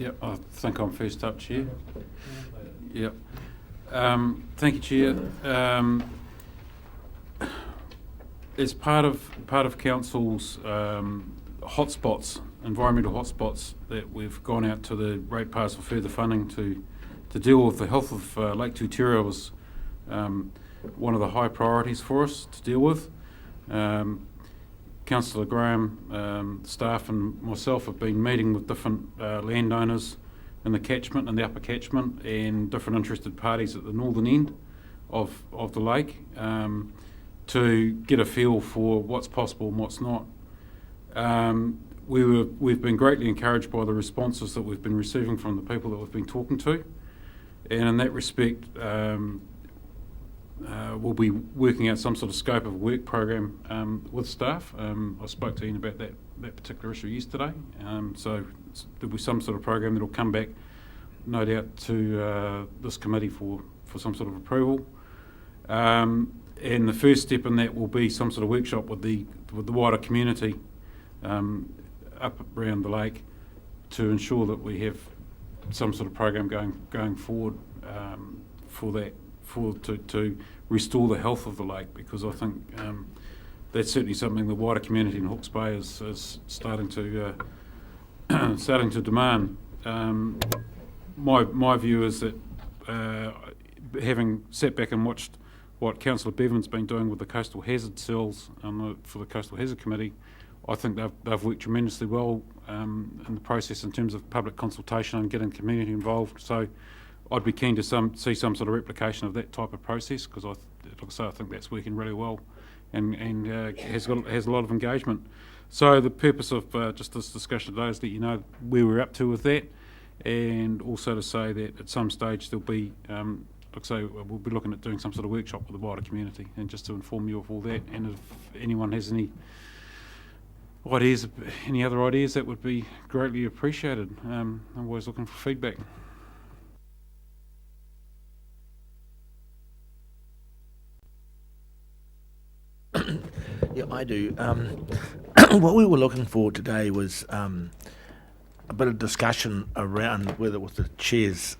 Yep, I think I'm first up, Chair. Yep. Thank you, Chair. As part of Council's hotspots, environmental hotspots, that we've gone out to the ratepayers for further funding to deal with the health of Lake Tuterra was one of the high priorities for us to deal with. Councillor Graham, staff and myself have been meeting with different landowners in the catchment and the upper catchment and different interested parties at the northern end of the lake to get a feel for what's possible and what's not. We've been greatly encouraged by the responses that we've been receiving from the people that we've been talking to, and in that respect we'll be working out some sort of scope of work program with staff. I spoke to Ian about that particular issue yesterday, so there'll be some sort of program that will come back, no doubt, to this committee for some sort of approval. And the first step in that will be some sort of workshop with the wider community up around the lake to ensure that we have some sort of program going forward to restore the health of the lake, because I think that's certainly something the wider community in Hawke's Bay is starting to demand. My view is that having sat back and watched what Councillor Bevan's been doing with the coastal hazard cells for the Coastal Hazard Committee, I think they've worked tremendously well in the process in terms of public consultation and getting community involved. So I'd be keen to see some sort of replication of that type of process, because like I say, I think that's working really well and has a lot of engagement. So the purpose of just this discussion today is that you know where we're up to with that, and also to say that at some stage there'll be, like I say, we'll be looking at doing some sort of workshop with the wider community, and just to inform you of all that. And if anyone has any other ideas, that would be greatly appreciated. I'm always looking for feedback. Yeah, I do. What we were looking for today was a bit of discussion around, whether with the Chair's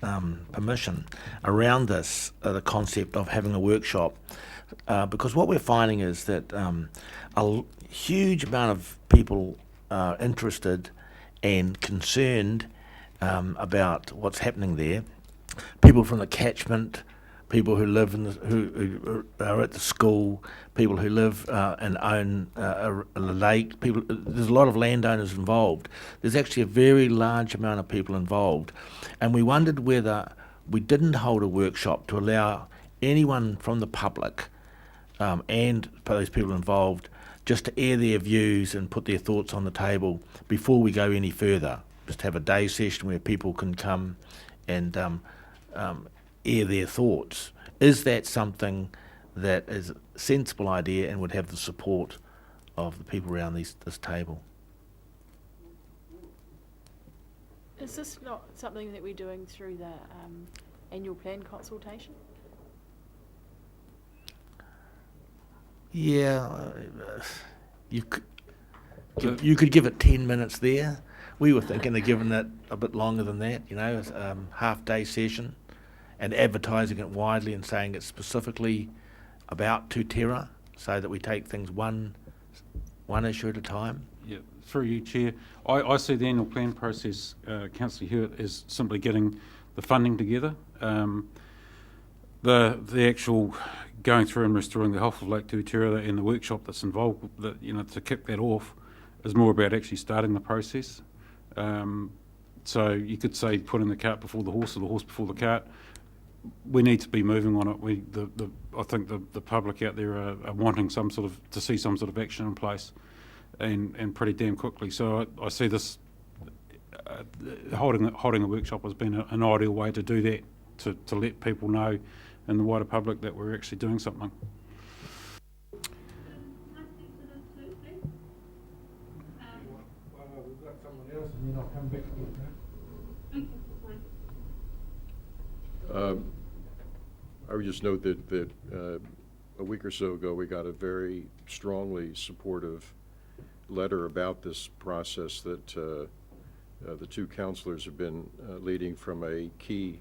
permission, around this, the concept of having a workshop, because what we're finding is that a huge amount of people are interested and concerned about what's happening there. People from the catchment, people who live who are at the school, people who live and own a lake. There's a lot of landowners involved. There's actually a very large amount of people involved, and we wondered whether we didn't hold a workshop to allow anyone from the public and those people involved just to air their views and put their thoughts on the table before we go any further. Just have a day session where people can come and air their thoughts. Is that something that is a sensible idea and would have the support of the people around this table? Is this not something that we're doing through the annual plan consultation? Yeah, you could give it 10 minutes there. We were thinking of giving it a bit longer than that, half-day session, and advertising it widely and saying it's specifically about Tuterra, so that we take things one issue at a time. Yeah, through you, Chair. I see the annual plan process, Councillor Hewitt, as simply getting the funding together. The actual going through and restoring the health of Lake Tuterra and the workshop that's involved, to kick that off, is more about actually starting the process. So you could say putting the cart before the horse, or the horse before the cart. We need to be moving on it. I think the public out there are wanting to see some sort of action in place, and pretty damn quickly. So I see this holding a workshop has been an ideal way to do that, to let people know in the wider public that we're actually doing something. We've got someone else, and then I'll come back to you. I would just note that a week or so ago we got a very strongly supportive letter about this process that the two councillors have been leading from a key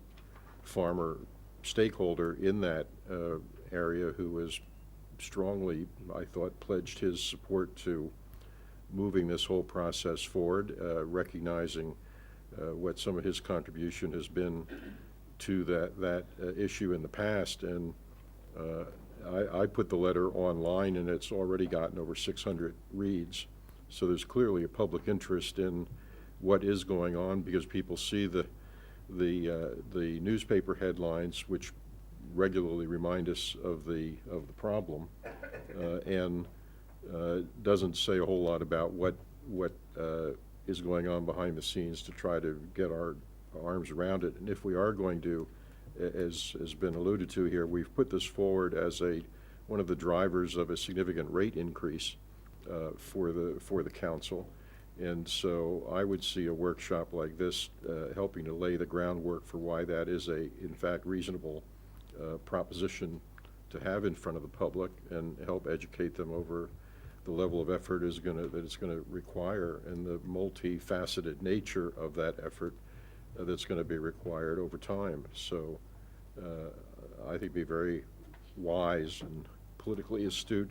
farmer stakeholder in that area who was strongly, I thought, pledged his support to moving this whole process forward, recognizing what some of his contribution has been to that issue in the past. And I put the letter online, and it's already gotten over 600 reads. So there's clearly a public interest in what is going on, because people see the newspaper headlines, which regularly remind us of the problem, and doesn't say a whole lot about what is going on behind the scenes to try to get our arms around it. And if we are going to, as has been alluded to here, we've put this forward as one of the drivers of a significant rate increase for the council. And so I would see a workshop like this helping to lay the groundwork for why that is in fact, reasonable proposition to have in front of the public, and help educate them over the level of effort that it's going to require, and the multifaceted nature of that effort that's going to be required over time. So I think it'd be very wise and politically astute,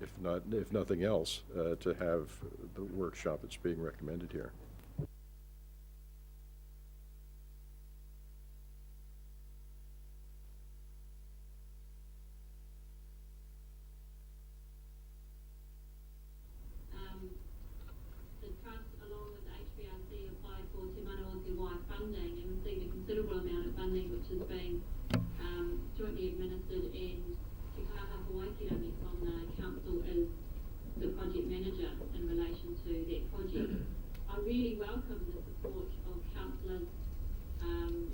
if nothing else, to have the workshop that's being recommended here. The Trust, along with HBRC, applied for Te Manawa funding and received a considerable amount of funding, which is being jointly administered, and Te Kaha Hawaii from the council is the project manager in relation to that project. I really welcome the support of councillors and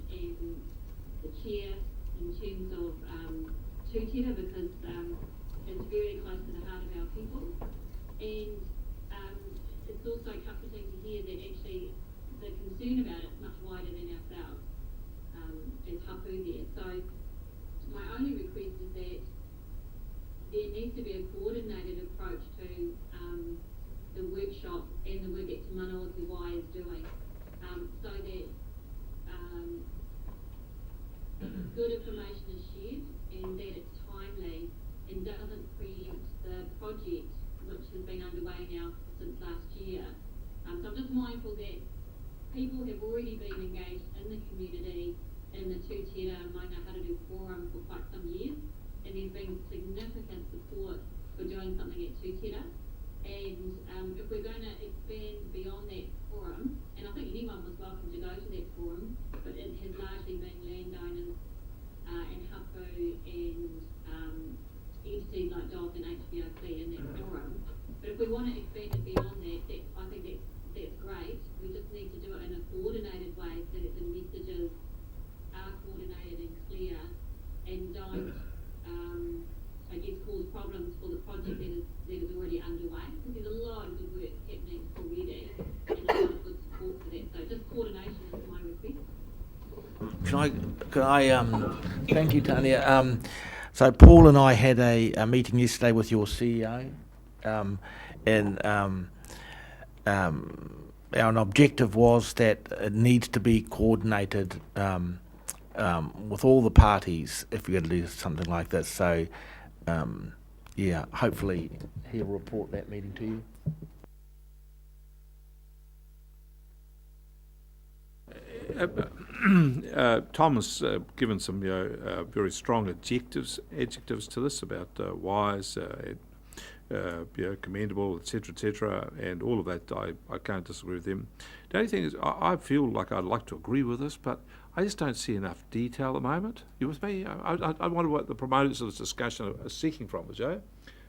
the chair in terms of tūtira, because it's very close to the heart of our people, and it's also comforting to hear that actually the concern about it is much wider than ourselves as hapu there. So my only request is that there needs to be a coordinated approach to the workshop and the work that Te Manawa is doing, so that good information is shared, and that it's timely and doesn't preempt the project, which has been underway now since last year. So I'm just mindful that people have already been engaged in the community in the tūtira Maina Hararu Forum for quite some years, and there's been significant support for doing something at tūtira. And if we're going to expand beyond that forum, and I think anyone was welcome to go to that forum, but it has largely been landowners and hapu and entities like DOC and HBRC in that forum. But if we want to expand it beyond that, I think that's great. We just need to do it in a coordinated way so that the messages are coordinated and clear, and don't, I guess, cause problems for the project that is already underway. Because there's a lot of good work happening already, and a lot of good support for that. So just coordination is my request. Can I thank you, Tanya. So Paul and I had a meeting yesterday with your CEO, and our objective was that it needs to be coordinated with all the parties if you're going to do something like this. So, yeah, hopefully he'll report that meeting to you. Tom has given some very strong adjectives to this about wise, commendable, etc., and all of that. I can't disagree with him. The only thing is, I feel like I'd like to agree with this, but I just don't see enough detail at the moment. You with me? I wonder what the promoters of this discussion are seeking from us, Joe.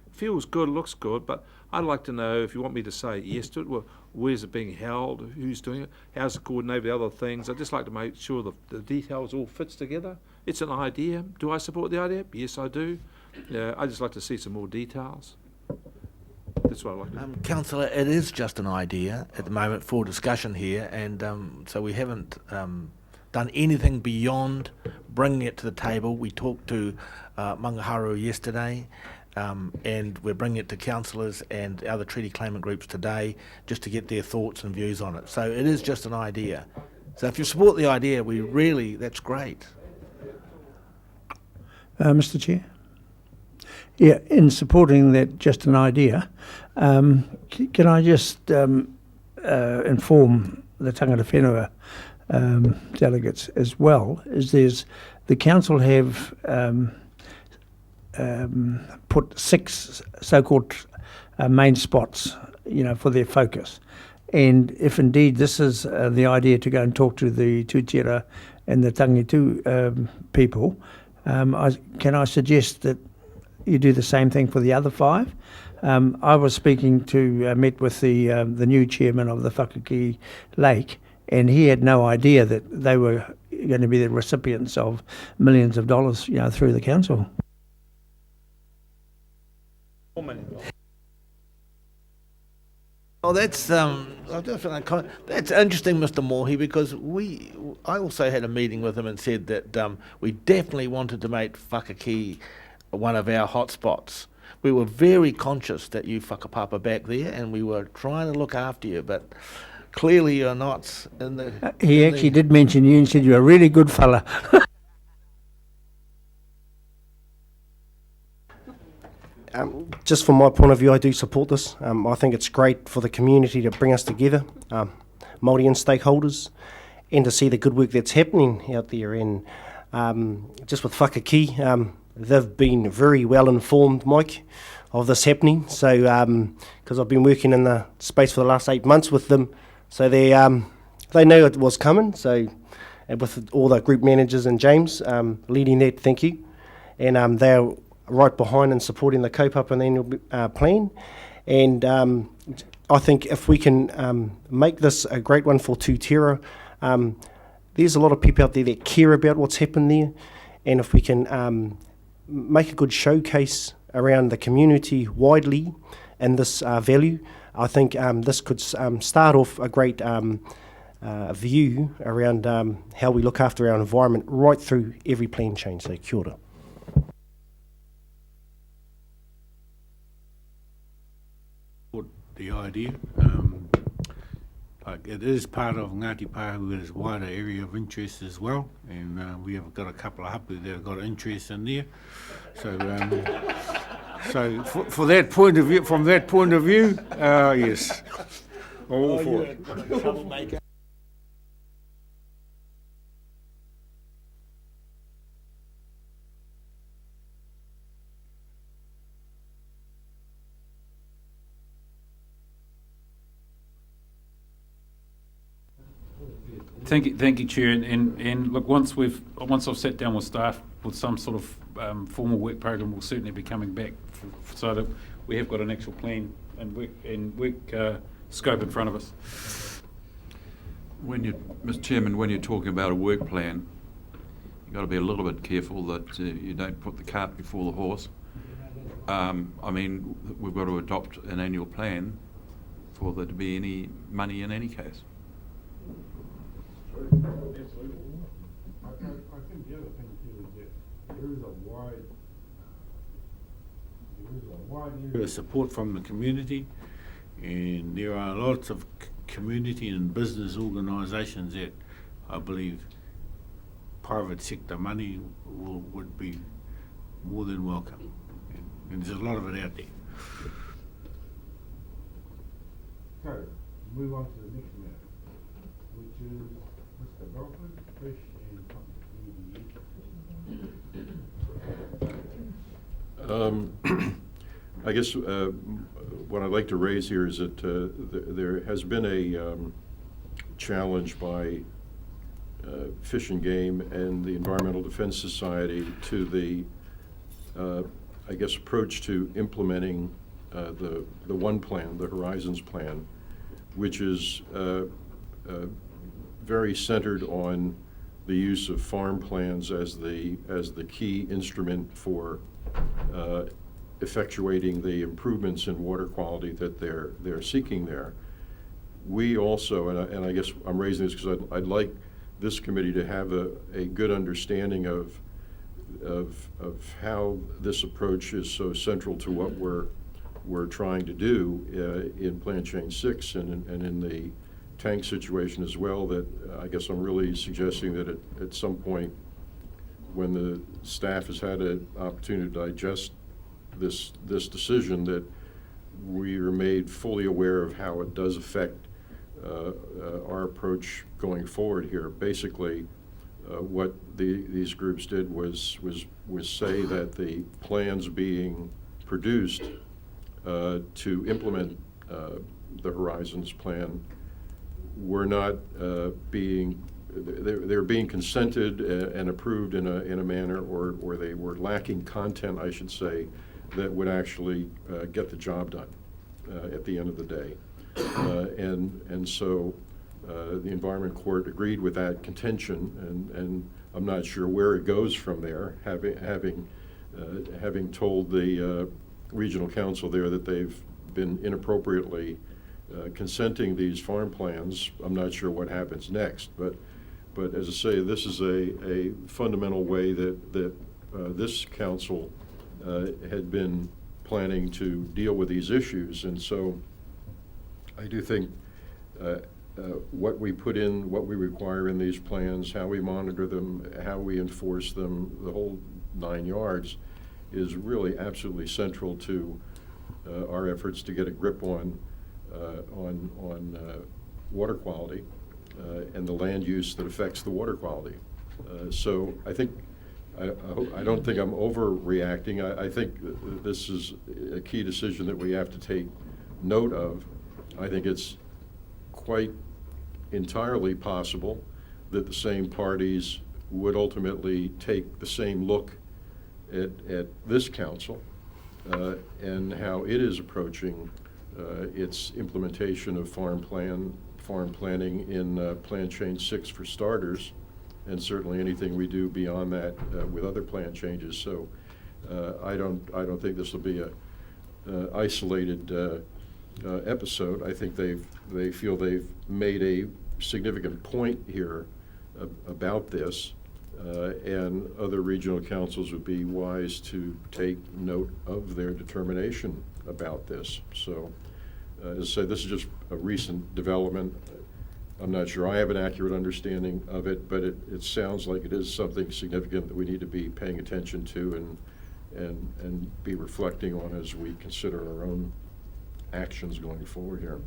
Feels good, looks good, but I'd like to know, if you want me to say yes to it, well, where's it being held, who's doing it, how's it coordinated with other things. I'd just like to make sure the details all fits together. It's an idea. Do I support the idea? Yes, I do. I'd just like to see some more details. That's what I like to do. Councillor, it is just an idea at the moment for discussion here, and so we haven't done anything beyond bringing it to the table. We talked to Mangaharu yesterday. and we're bringing it to councillors and other treaty claimant groups today just to get their thoughts and views on it. So it is just an idea. So if you support the idea, that's great. Mr. Chair? Yeah, in supporting that, just an idea, can I just inform the tangata whenua delegates as well, the council have put 6 so-called main spots, for their focus. And if indeed this is the idea to go and talk to the Tūtira and the Tangitu people, can I suggest that you do the same thing for the other 5? I was speaking to, met with the new chairman of the Whakaki Lake, and he had no idea that they were going to be the recipients of millions of dollars, through the council. Oh, that's that's interesting, Mr. Moorhe, because I also had a meeting with him and said that we definitely wanted to make Whakaki one of our hotspots. We were very conscious that you whakapapa back there, and we were trying to look after you, but clearly you're not in the... He actually did mention you and said you're a really good fella. Just from my point of view, I do support this. I think it's great for the community to bring us together, Māori and stakeholders, and to see the good work that's happening out there. And just with Whakaki, they've been very well informed, Mike, of this happening. So, because I've been working in the space for the last 8 months with them, so they know it was coming. So, and with all the group managers and James leading that, thank you. And they're right behind and supporting the kaupapa and the annual plan. And I think if we can make this a great one for Tūtira, there's a lot of people out there that care about what's happened there. And if we can make a good showcase around the community widely and this value, I think this could start off a great view around how we look after our environment right through every plan change. So kia ora. The idea. It is part of Ngāti Pāhua's wider area of interest as well, and we have got a couple of hapu that have got interest in there. So, so for that point of view, from that point of view, yes, all for it. Thank you, Chair. And look, once I've sat down with staff with some sort of formal work program, we'll certainly be coming back so that we have got an actual plan and work scope in front of us. Mr. Chairman, when you're talking about a work plan, you've got to be a little bit careful that you don't put the cart before the horse. I mean, we've got to adopt an annual plan for there to be any money in any case. Absolutely. I think the other thing too is that there is a wide area of Support from the community, and there are lots of community and business organisations that I believe private sector money would be more than welcome, and there's a lot of it out there. So, move on to the next matter, which is Mr. Belford, Fish and I guess what I'd like to raise here is that there has been a challenge by Fish and Game and the Environmental Defense Society to the, I guess, approach to implementing the one plan, the Horizons plan, which is very centered on the use of farm plans as the key instrument for effectuating the improvements in water quality that they're seeking there. We also, and I guess I'm raising this because I'd like this committee to have a good understanding of of how this approach is so central to what we're trying to do in Plan Change 6 and in the tank situation as well, that I guess I'm really suggesting that at some point, when the staff has had an opportunity to digest this decision, that we are made fully aware of how it does affect our approach going forward here. Basically, what these groups did was say that the plans being produced to implement the Horizons plan were not they're being consented and approved in a manner, or they were lacking content, I should say, that would actually get the job done at the end of the day. And so the Environment Court agreed with that contention, and I'm not sure where it goes from there, having told the regional council there that they've been inappropriately consenting these farm plans. I'm not sure what happens next, but as I say, this is a fundamental way that this council had been planning to deal with these issues. And so I do think what we put in, what we require in these plans, how we monitor them, how we enforce them, the whole 9 yards, is really absolutely central to our efforts to get a grip on water quality and the land use that affects the water quality. So I think I don't think I'm overreacting. I think this is a key decision that we have to take note of. I think it's quite entirely possible that the same parties would ultimately take the same look at this council and how it is approaching its implementation of farm planning in Plan Change 6 for starters, and certainly anything we do beyond that with other plan changes. So I don't think this will be a isolated episode. I think they feel they've made a significant point here about this, and other regional councils would be wise to take note of their determination about this. So as I said, this is just a recent development. I'm not sure I have an accurate understanding of it, but it sounds like it is something significant that we need to be paying attention to and be reflecting on as we consider our own actions going forward here.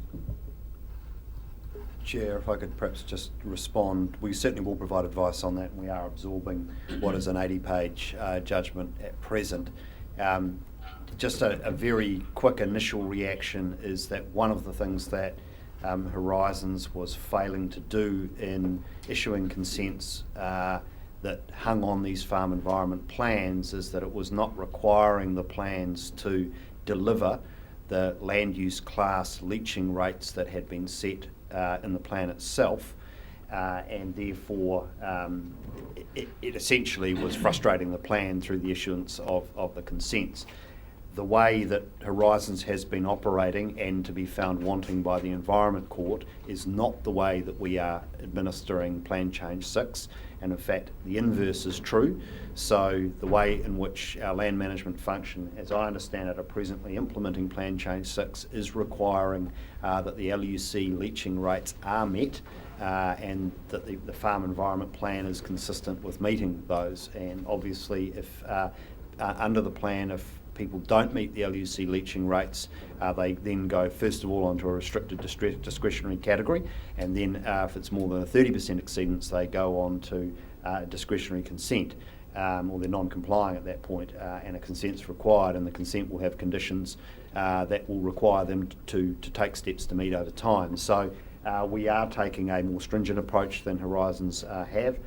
Chair, if I could perhaps just respond. We certainly will provide advice on that, and we are absorbing what is an 80-page judgment at present. Just a very quick initial reaction is that one of the things that Horizons was failing to do in issuing consents that hung on these farm environment plans is that it was not requiring the plans to deliver the land use class leaching rates that had been set in the plan itself, and therefore it essentially was frustrating the plan through the issuance of the consents. The way that Horizons has been operating, and to be found wanting by the Environment Court, is not the way that we are administering Plan Change 6, and in fact the inverse is true. So the way in which our land management function, as I understand it, are presently implementing Plan Change 6 is requiring that the LUC leaching rates are met, and that the farm environment plan is consistent with meeting those. And obviously if under the plan, if people don't meet the LUC leaching rates, they then go first of all onto a restricted discretionary category, and then if it's more than a 30% exceedance, they go on to discretionary consent, or they're non-complying at that point, and a consent's required, and the consent will have conditions that will require them to take steps to meet over time. So we are taking a more stringent approach than Horizons have.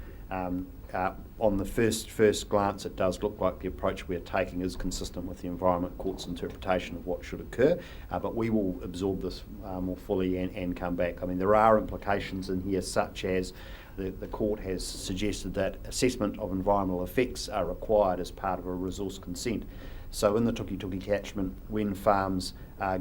On the first glance, it does look like the approach we're taking is consistent with the Environment Court's interpretation of what should occur, but we will absorb this more fully and come back. I mean, there are implications in here, such as the court has suggested that assessment of environmental effects are required as part of a resource consent. So in the Tuki catchment, when farms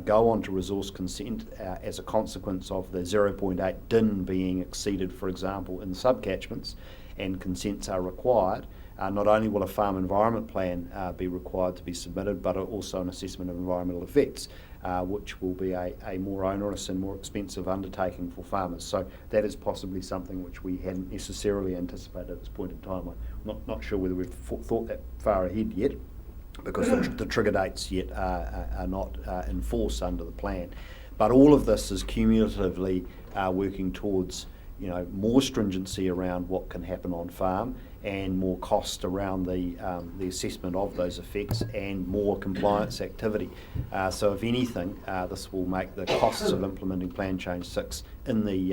go on to resource consent as a consequence of the 0.8 DIN being exceeded, for example, in subcatchments, and consents are required, not only will a farm environment plan be required to be submitted, but also an assessment of environmental effects, which will be a more onerous and more expensive undertaking for farmers. So that is possibly something which we hadn't necessarily anticipated at this point in time. I'm not sure whether we've thought that far ahead yet, because the trigger dates yet are not in force under the plan. But all of this is cumulatively working towards more stringency around what can happen on farm, and more cost around the assessment of those effects, and more compliance activity. So if anything, this will make the costs of implementing Plan Change 6 in the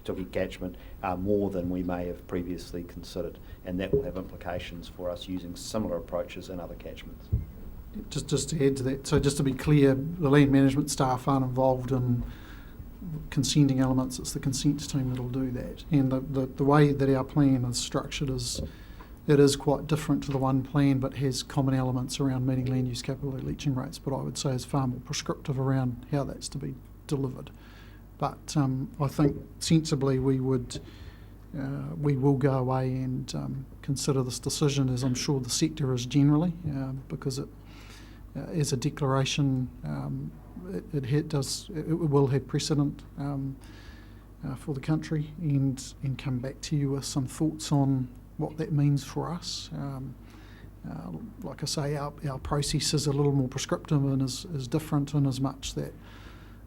Tuki catchment more than we may have previously considered, and that will have implications for us using similar approaches in other catchments. Just to add to that, so just to be clear, the land management staff aren't involved in consenting elements. It's the consents team that'll do that. And the way that our plan is structured it is quite different to the one plan, but has common elements around meeting land use capability leaching rates, but I would say is far more prescriptive around how that's to be delivered. But I think sensibly we will go away and consider this decision, as I'm sure the sector is generally, because it as a declaration it will have precedent for the country, and come back to you with some thoughts on what that means for us. Like I say, our process is a little more prescriptive and is different in as much that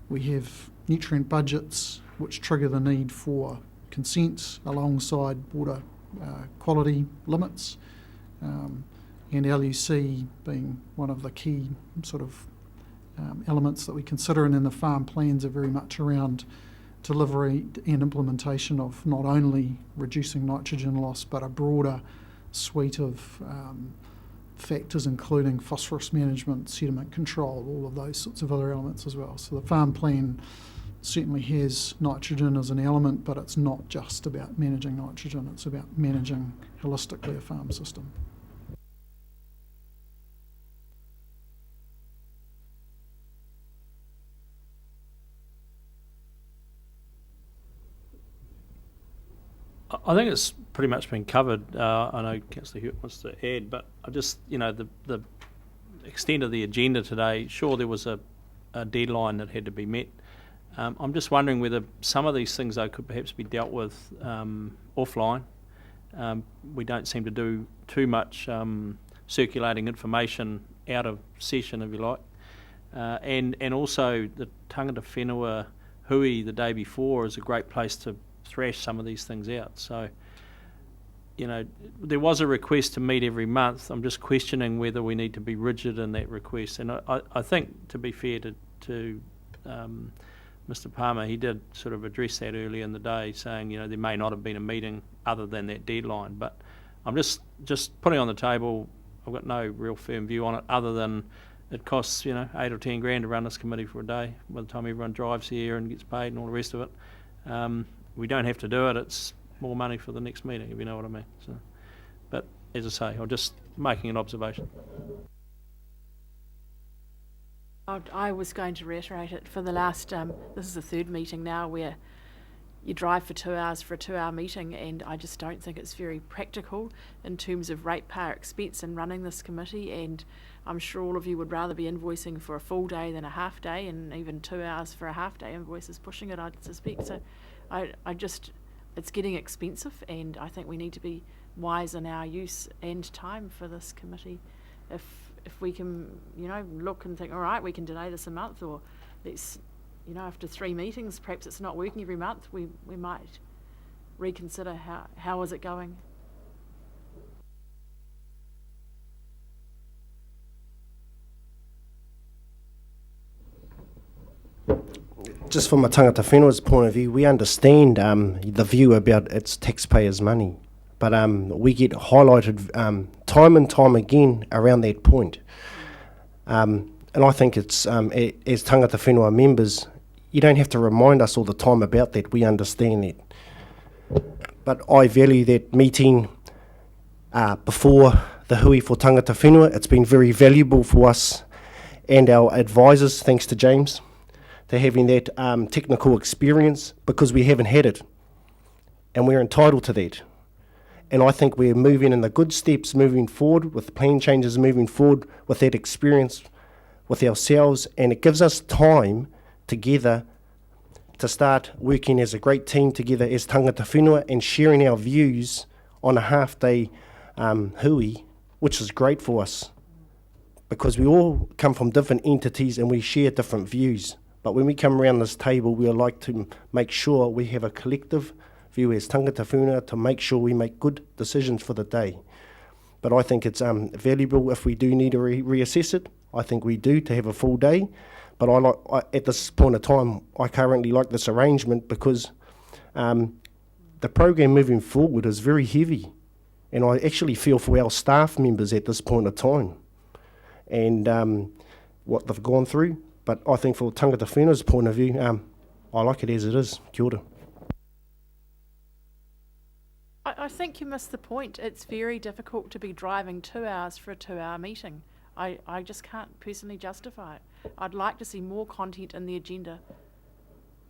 we have nutrient budgets which trigger the need for consents alongside water quality limits, and LUC being one of the key sort of elements that we consider, and then the farm plans are very much around delivery and implementation of not only reducing nitrogen loss, but a broader suite of factors, including phosphorus management, sediment control, all of those sorts of other elements as well. So the farm plan certainly has nitrogen as an element, but it's not just about managing nitrogen, it's about managing holistically a farm system. I think it's pretty much been covered. I know Councillor Hewitt wants to add, but I just, the extent of the agenda today, sure there was a deadline that had to be met. I'm just wondering whether some of these things, though, could perhaps be dealt with offline. We don't seem to do too much circulating information out of session, if you like. And also the tangata whenua hui the day before is a great place to thrash some of these things out. So, there was a request to meet every month. I'm just questioning whether we need to be rigid in that request. And I think, to be fair to Mr. Palmer, he did sort of address that earlier in the day, saying, there may not have been a meeting other than that deadline. But I'm just putting on the table, I've got no real firm view on it, other than it costs, 8 or 10 grand to run this committee for a day by the time everyone drives here and gets paid and all the rest of it. We don't have to do it. It's more money for the next meeting, if you know what I mean. So, but as I say, I'm just making an observation. I was going to reiterate it for the last, this is the third meeting now where you drive for 2 hours for a 2-hour meeting, and I just don't think it's very practical in terms of ratepayer expense in running this committee, and I'm sure all of you would rather be invoicing for a full day than a half day, and even 2 hours for a half day invoice is pushing it, I'd suspect. So it's getting expensive, and I think we need to be wise in our use and time for this committee. If we can, look and think, all right, we can delay this a month, or let's, after 3 meetings, perhaps it's not working every month, we might reconsider how is it going. Just from a tangata whenua's point of view, we understand the view about it's taxpayers' money, but we get highlighted time and time again around that point. And I think it's, as tangata whenua members, you don't have to remind us all the time about that, we understand that. But I value that meeting before the hui for tangata whenua. It's been very valuable for us and our advisors, thanks to James, to having that technical experience, because we haven't had it, and we're entitled to that. And I think we're moving in the good steps moving forward with plan changes moving forward with that experience with ourselves, and it gives us time together to start working as a great team together as tangata whenua and sharing our views on a half-day hui, which is great for us because we all come from different entities and we share different views. But when we come around this table, we like to make sure we have a collective view as tangata whenua to make sure we make good decisions for the day. But I think it's valuable if we do need to reassess it. I think we do to have a full day. But at this point of time, I currently like this arrangement because the program moving forward is very heavy. And I actually feel for our staff members at this point of time and what they've gone through. But I think for tangata whenua's point of view, I like it as it is. Kia ora. I think you missed the point. It's very difficult to be driving 2 hours for a 2-hour meeting. I just can't personally justify it. I'd like to see more content in the agenda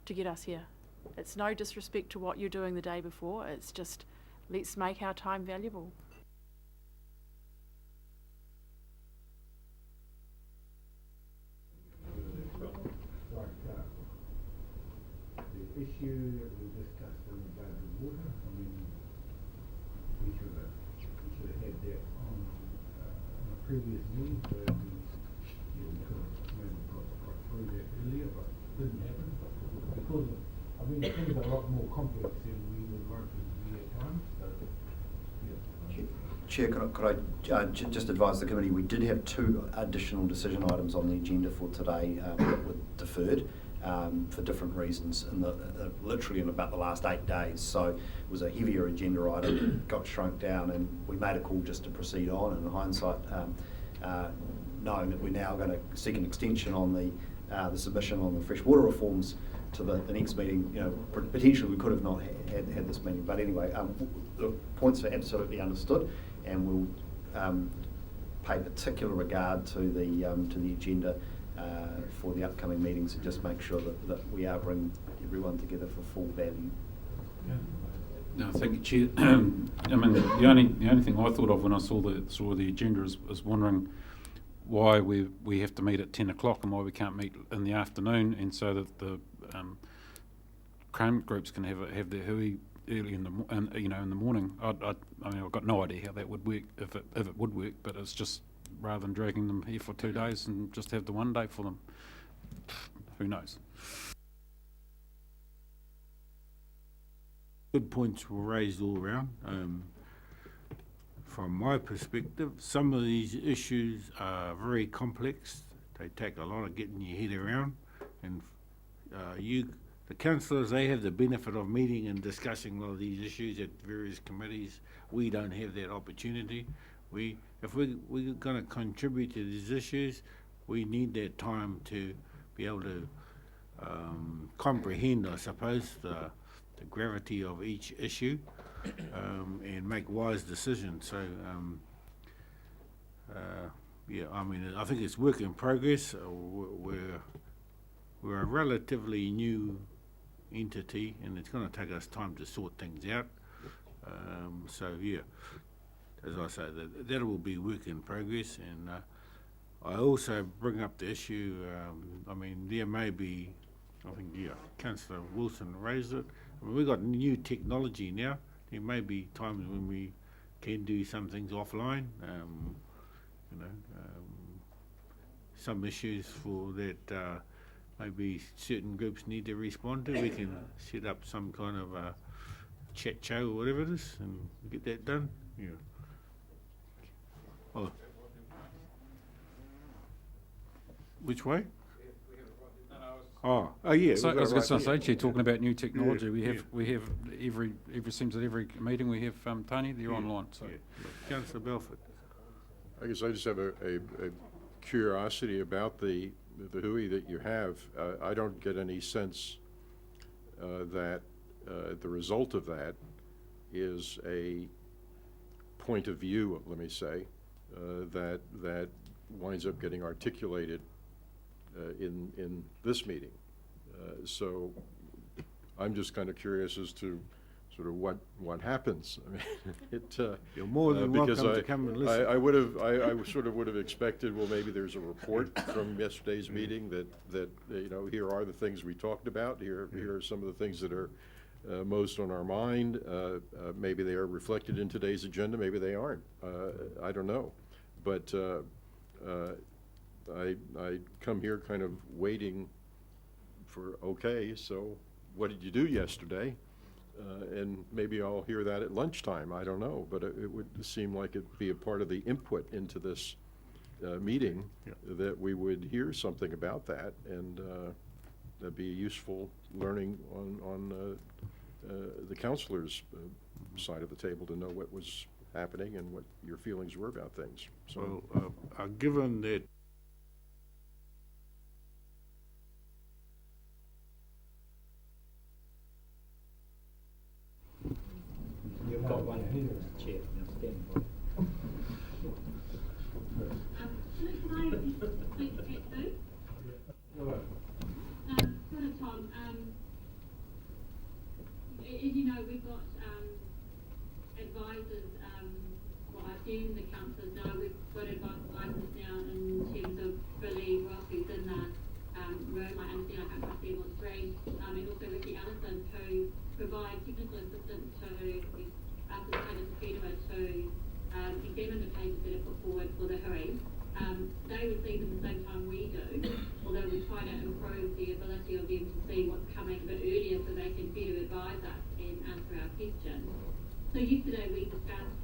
to get us here. It's no disrespect to what you're doing the day before. It's just, let's make our time valuable. The issue that we discussed in regard to water, I mean, we should have had that on a previous meeting where we could have maybe got through that earlier, but it didn't happen. Because I mean, things are a lot more complex than we would like to be at times. So, yeah. Chair, could I just advise the committee, we did have 2 additional decision items on the agenda for today that were deferred for different reasons, literally in about the last 8 days. So it was a heavier agenda item, got shrunk down, and we made a call just to proceed on. And in hindsight, knowing that we're now going to seek an extension on the submission on the freshwater reforms to the next meeting, you know, potentially we could have not had this meeting. But anyway, the points are absolutely understood, and we'll pay particular regard to the agenda for the upcoming meetings and just make sure that we are bringing everyone together for full value. No, thank you, Chair. I mean, the only thing I thought of when I saw the agenda is wondering why we have to meet at 10 o'clock and why we can't meet in the afternoon, and so that the crime groups can have their hui early in the morning. I mean, I've got no idea how that would work if it would work, but it's just rather than dragging them here for 2 days and just have the 1 day for them. Who knows? Good points were raised all around. From my perspective, some of these issues are very complex. They take a lot of getting your head around, and the councillors, they have the benefit of meeting and discussing a lot of these issues at various committees. We don't have that opportunity. If we're going to contribute to these issues, we need that time to be able to comprehend, I suppose, the gravity of each issue and make wise decisions. So, yeah, I mean, I think it's work in progress. We're a relatively new entity, and it's going to take us time to sort things out. So, yeah. As I say, that will be work in progress, and I also bring up the issue, I mean, there may be, I think, yeah, Councillor Wilson raised it. I mean, we've got new technology now. There may be times when we can do some things offline, some issues for that maybe certain groups need to respond to. We can set up some kind of a chat show or whatever it is and get that done. Yeah. Oh. Which way? Oh, yeah. So I was going to say, Chair, talking about new technology, we have every seems at every meeting we have Tony, they're online. So, Councillor Belford. I guess I just have a curiosity about the hui that you have. I don't get any sense that the result of that is a point of view, let me say, that winds up getting articulated in this meeting. So I'm just kind of curious as to sort of what happens. I mean, You're more than because welcome to come and listen. I would have, I sort of would have expected, well, maybe there's a report from yesterday's meeting that you know, here are the things we talked about. Here are some of the things that are most on our mind. Maybe they are reflected in today's agenda. Maybe they aren't. I don't know, but I come here kind of waiting for, okay, so what did you do yesterday? And maybe I'll hear that at lunchtime, I don't know, but it would seem like it'd be a part of the input into this meeting, that we would hear something about that, and that'd be a useful learning on the councillors' side of the table to know what was happening and what your feelings were about things. So, Well, given that You've got one here, Mr. Chair, now stand by. Can I speak to that too? Sure. Sort of, Tom, as you know, we've got advisors, well, I assume the councillors know, we've got advisors now in terms of Billy Ross, who's in the room, I understand, I can't quite see him on screen, and also Ricky Allison, who provide technical assistance to us as kind of Federa to examine the papers that are put forward for the hearing. They receive them the same time we do, although we try to improve the ability of them to see what's coming a bit earlier so they can better advise us and answer our questions. So yesterday we discussed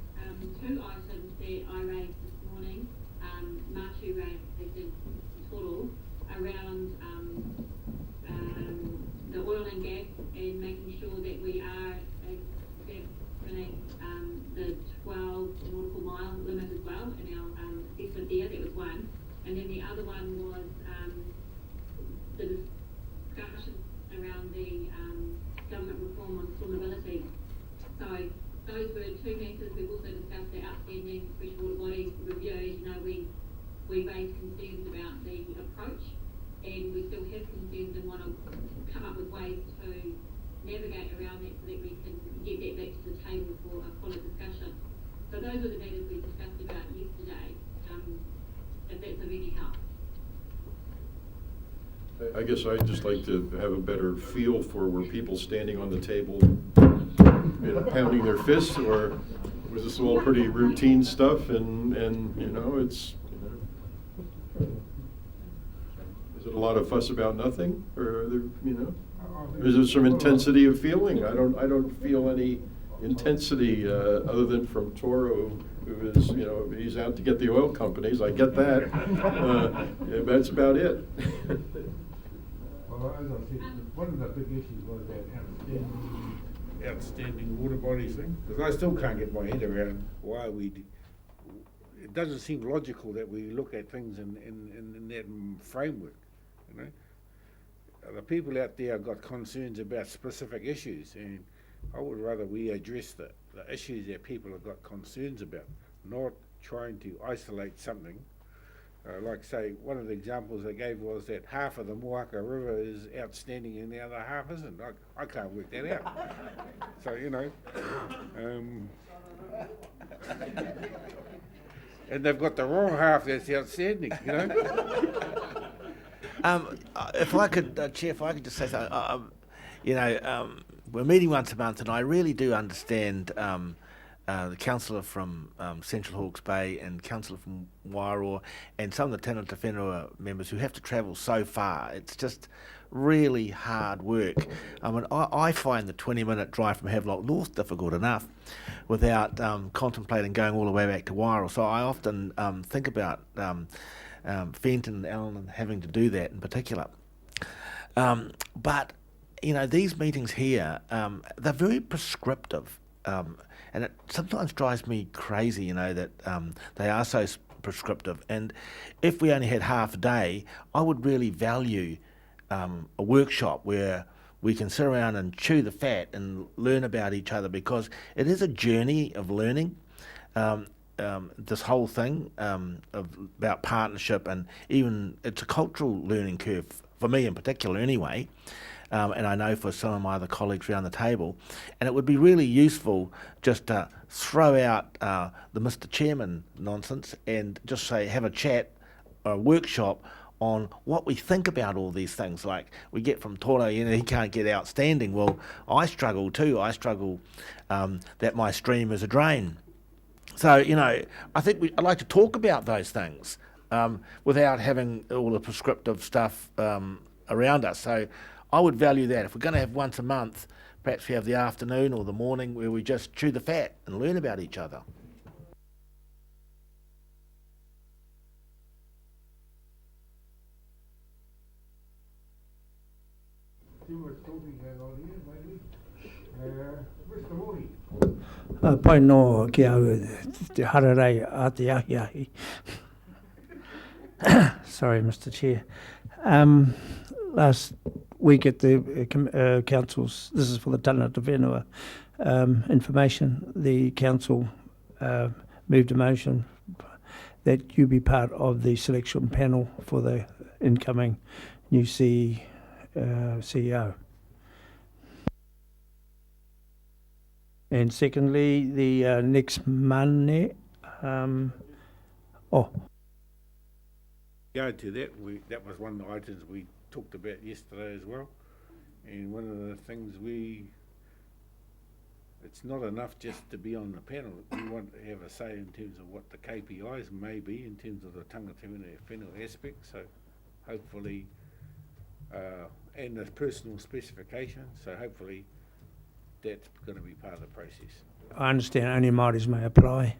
two items that I raised this morning, Martu raised in total, around the oil and gas and making sure that we are examining the 12 nautical mile limit as well in our assessment there. That was one. And then the other one was the discussion around the government reform on stormability. So those were two matters. We've also discussed the outstanding freshwater body review. As you know, we raised concerns about the approach, and we still have concerns and want to come up with ways to navigate around that so that we can get that back to the table for a fuller discussion. So those were the matters we discussed about yesterday, if that's of any help. I guess I'd just like to have a better feel for, were people standing on the table, you know, pounding their fists, or was this all pretty routine stuff, and you know, it's, you know, is it a lot of fuss about nothing, or are there, you know, is there some intensity of feeling? I don't feel any intensity other than from Toro, who is, you know, he's out to get the oil companies. I get that. That's about it. Well, as I said, one of the big issues was that outstanding water bodies thing, because I still can't get my head around why it doesn't seem logical that we look at things in that framework, you know. The people out there have got concerns about specific issues, and I would rather we address the issues that people have got concerns about, not trying to isolate something. Like, say, one of the examples they gave was that half of the Moaka River is outstanding and the other half isn't. I can't work that out. So, you know, and they've got the wrong half that's outstanding, you know. If I could, Chair, if I could just say something, you know, we're meeting once a month, and I really do understand the councillor from Central Hawke's Bay and councillor from Wairoa and some of the Tana Te Whenua members who have to travel so far. It's just really hard work. I mean, I find the 20-minute drive from Havelock North difficult enough without contemplating going all the way back to Wairoa. So I often think about Fenton and Allen and having to do that in particular. But, you know, these meetings here, they're very prescriptive. And it sometimes drives me crazy, you know, that they are so prescriptive. And if we only had half a day, I would really value a workshop where we can sit around and chew the fat and learn about each other, because it is a journey of learning. This whole thing about partnership, and even it's a cultural learning curve for me in particular anyway. and I know for some of my other colleagues around the table. And it would be really useful just to throw out the Mr. Chairman nonsense and just say, have a chat, a workshop on what we think about all these things. Like we get from Toro, he can't get outstanding. Well, I struggle too. I struggle that my stream is a drain. So, I think I'd like to talk about those things without having all the prescriptive stuff around us. So I would value that. If we're going to have once a month, perhaps we have the afternoon or the morning where we just chew the fat and learn about each other. Too much talking going on here, maybe. Mr. Hori. Pai no ki au te hararei a te ahi ahi. Sorry, Mr. Chair. Last week at the council's, this is for the Tangata Whenua information, the council moved a motion that you be part of the selection panel for the incoming new CEO. And secondly, the next Monday, Go to that, that was one of the items we talked about yesterday as well. And one of the things it's not enough just to be on the panel. We want to have a say in terms of what the KPIs may be in terms of the tangata whenua aspect. So hopefully, and the personal specifications. So hopefully that's going to be part of the process. I understand only Māoris may apply.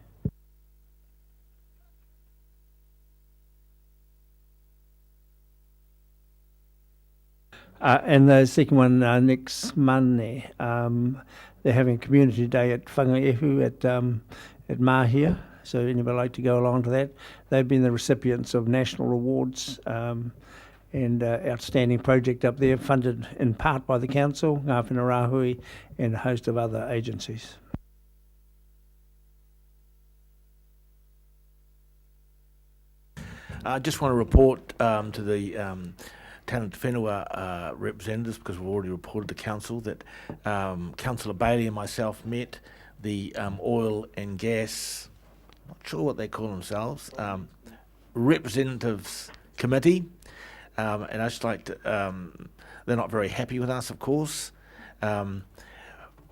And the second one, next Monday, they're having a community day at Whangaehu at Mahia. So anybody like to go along to that? They've been the recipients of national awards and outstanding project up there, funded in part by the council, Ngā Whena Rāhui, and a host of other agencies. I just want to report to the Tangata Whenua representatives, because we've already reported to council, that Councillor Bailey and myself met the oil and gas, not sure what they call themselves, representatives committee, and I just like to, they're not very happy with us, of course.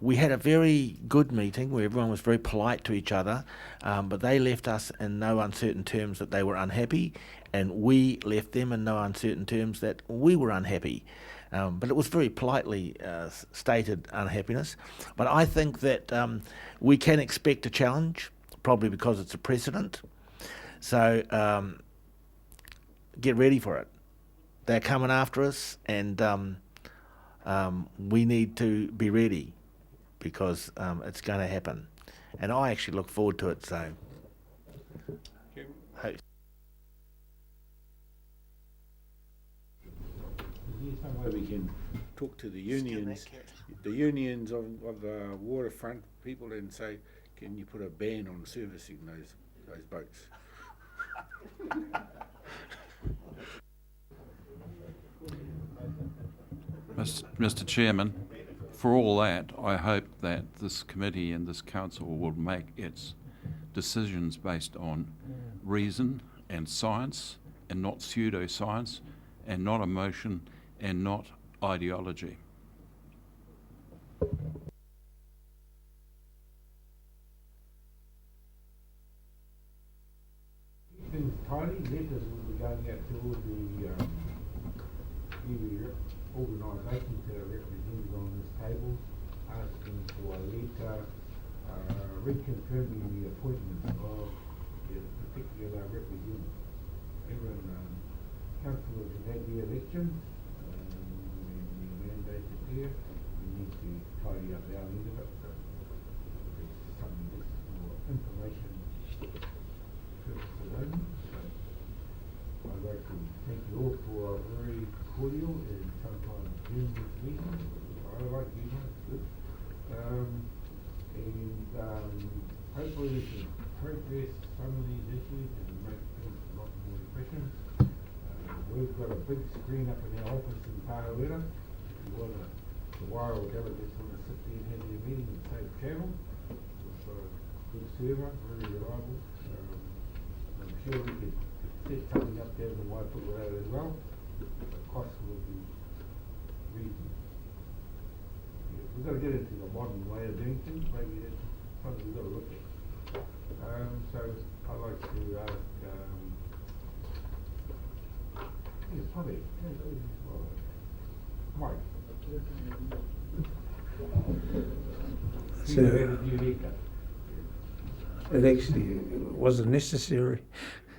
We had a very good meeting where everyone was very polite to each other, but they left us in no uncertain terms that they were unhappy, and we left them in no uncertain terms that we were unhappy. But it was very politely stated unhappiness. But I think that we can expect a challenge, probably because it's a precedent. So get ready for it. They're coming after us, and we need to be ready, because it's going to happen. And I actually look forward to it, so. Hey. Is there some way we can talk to the unions of the waterfront people and say, can you put a ban on servicing those boats? Mr. Chairman, for all that, I hope that this committee and this council will make its decisions based on reason and science, and not pseudoscience, and not emotion, and not ideology. Things tidy, letters will be going out to all the organisations that are represented on this table, asking for a letter reconfirming the appointment of the particular representative. Everyone, councillors have had the elections, and the mandate is there. We need to tidy up our end of it. So it's something that's more information purposes only. So I'd like to thank you all for a very cordial and sometimes humorous meeting. I like humour, it's good. Hopefully we can progress some of these issues and make things a lot more efficient. We've got a big screen up in our office in Tarawera. If you the Wairau delegates want to sit there and have their meeting in the same channel with a good server, really reliable. I'm sure we could set something up there in the Waipuku area as well. The cost will be reasonable. Yeah, we've got to get into the modern way of doing things. Maybe that's something we've got to look at. So I'd like to ask, yeah, probably, Mike. So it actually wasn't necessary.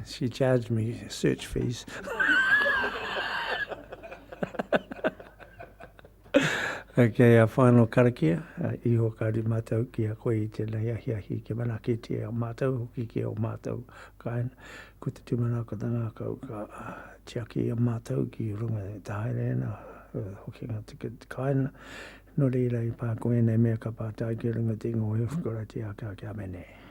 She charged me search fees. Okay, a whānau karakia, iho kāri mātou ki a koe I tēnei ahi ke mana ki te o mātou, hoki ke o mātou kaina. Ko te tūmanakatanga kau ka tiaki a mātou ki runga tāherena, hoki ngā te kaina. No reira I pā koe nei mea ka pātai ki runga te ingo e whakarati a ka mene.